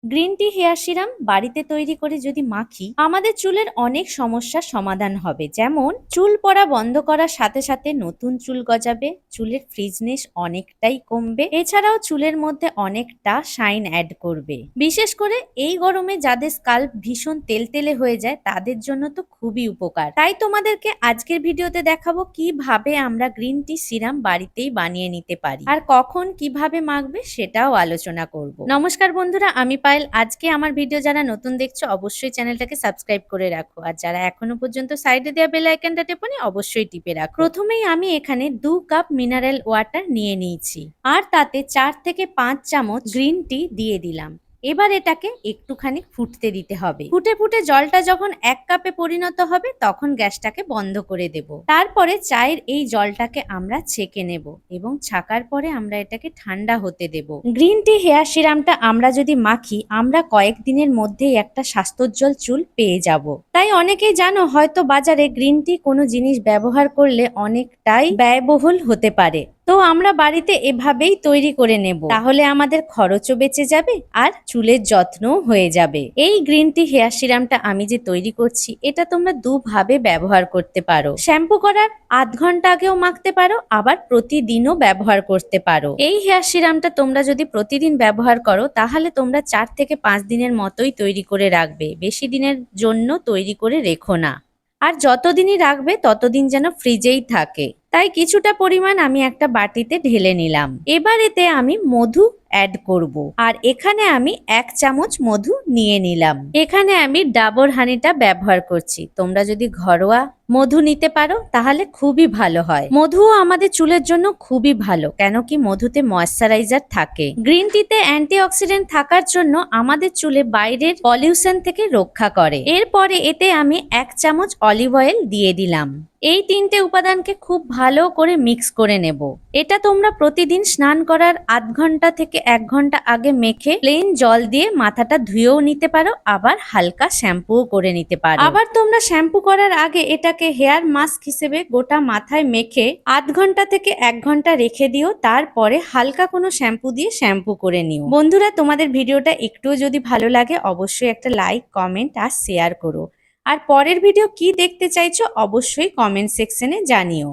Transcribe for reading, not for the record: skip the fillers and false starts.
Green tea hair serum বাড়িতে তৈরি করে যদি মাখি আমাদের চুলের অনেক সমস্যার সমাধান হবে। যেমন চুল পড়া বন্ধ করার সাথে সাথে নতুন চুল গজাবে, চুলের ফ্রিজনেস অনেকটাই কমবে, এছাড়াও চুলের মধ্যে অনেকটা শাইন অ্যাড করবে। বিশেষ করে এই গরমে যাদের স্কাল্প ভীষণ তেলতেলে হয়ে যায় তাদের জন্য তো খুবই উপকার। তাই তোমাদেরকে আজকের ভিডিওতে দেখাবো কিভাবে আমরা গ্রিন টি সিরাম বাড়িতেই বানিয়ে নিতে পারি আর কখন কিভাবে মাখবে সেটাও আলোচনা করব। নমস্কার বন্ধুরা, আমি পায়েল। আজকে আমার ভিডিও যারা নতুন দেখছো অবশ্যই চ্যানেলটাকে সাবস্ক্রাইব করে রাখো, আর যারা এখনো পর্যন্ত সাইডে দেওয়া বেল আইকনটা টেপোনি অবশ্যই টিপে রাখো। প্রথমেই আমি এখানে 2 কাপ মিনারেল ওয়াটার নিয়ে নিয়েছি আর তাতে 4 থেকে 5 চামচ গ্রিন টি দিয়ে দিলাম। এবার এটাকে একটুখানি ফুটতে দিতে হবে। ফুটে ফুটে জলটা যখন 1 কাপে পরিণত হবে তখন গ্যাসটাকে বন্ধ করে দেব। তারপরে চায়ের এই জলটাকে আমরা ছেঁকে নেব এবং ছাকার পরে আমরা এটাকে ঠান্ডা হতে দেব। গ্রিন টি হেয়ার সিরামটা আমরা যদি মাখি আমরা কয়েকদিনের মধ্যেই একটা স্বাস্থ্যোজ্জ্বল চুল পেয়ে যাব। তাই অনেকেই জানো হয়তো বাজারে গ্রিন টি কোনো জিনিস ব্যবহার করলে অনেকটাই ব্যয়বহুল হতে পারে, তো আমরা বাড়িতে এভাবেই তৈরি করে নেব। তাহলে আমাদের খরচও বেঁচে যাবে আর চুলের যত্নও হয়ে যাবে। এই গ্রিন টি হেয়ার সিরামটা আমি যে তৈরি করছি এটা তোমরা দুভাবে ব্যবহার করতে পারো। শ্যাম্পু করার আধ ঘন্টা আগেও মাখতে পারো, আবার প্রতিদিনও ব্যবহার করতে পারো। এই হেয়ার সিরামটা তোমরা যদি প্রতিদিন ব্যবহার করো তাহলে তোমরা 4 থেকে 5 দিনের মতোই তৈরি করে রাখবে, বেশি দিনের জন্য তৈরি করে রেখো না। আর যতদিনই রাখবে ততদিন যেন ফ্রিজেই থাকে। তাই কিছুটা পরিমাণ আমি একটা বাটিতে ঢেলে নিলাম। এবার এতে আমি মধু অ্যাড করব। আর এখানে আমি 1 চামচ মধু নিয়ে নিলাম। এখানে আমি ডাবর হানিটা ব্যবহার করছি। তোমরা যদি ঘরোয়া মধু নিতে পারো তাহলে খুবই ভালো হয়। মধুও আমাদের চুলের জন্য খুবই ভালো, কেন কি মধুতে ময়েশ্চারাইজার থাকে। গ্রিন টিতে অ্যান্টিঅক্সিডেন্ট থাকার জন্য আমাদের চুলে বাইরের পলিউশন থেকে রক্ষা করে। এরপরে এতে আমি 1 চামচ অলিভ অয়েল দিয়ে দিলাম। এই 3টে উপাদানকে খুব ভালো করে মিক্স করে নেব। এটা তোমরা প্রতিদিন স্নান করার আধ ঘন্টা থেকে 1 ঘন্টা আগে মেখে প্লেন জল দিয়ে মাথাটা ধুয়েও নিতে পারো, আবার হালকা শ্যাম্পুও করে নিতে পারো। আবার তোমরা শ্যাম্পু করার আগে এটাকে হেয়ার মাস্ক হিসেবে গোটা মাথায় মেখে আধ ঘন্টা থেকে 1 ঘন্টা রেখে দিও, তারপরে হালকা কোনো শ্যাম্পু দিয়ে শ্যাম্পু করে নিও। বন্ধুরা, তোমাদের ভিডিওটা একটুও যদি ভালো লাগে অবশ্যই একটা লাইক, কমেন্ট আর শেয়ার করো। আর পরের ভিডিও কি দেখতে চাইছো অবশ্যই কমেন্ট সেকশনে জানিও।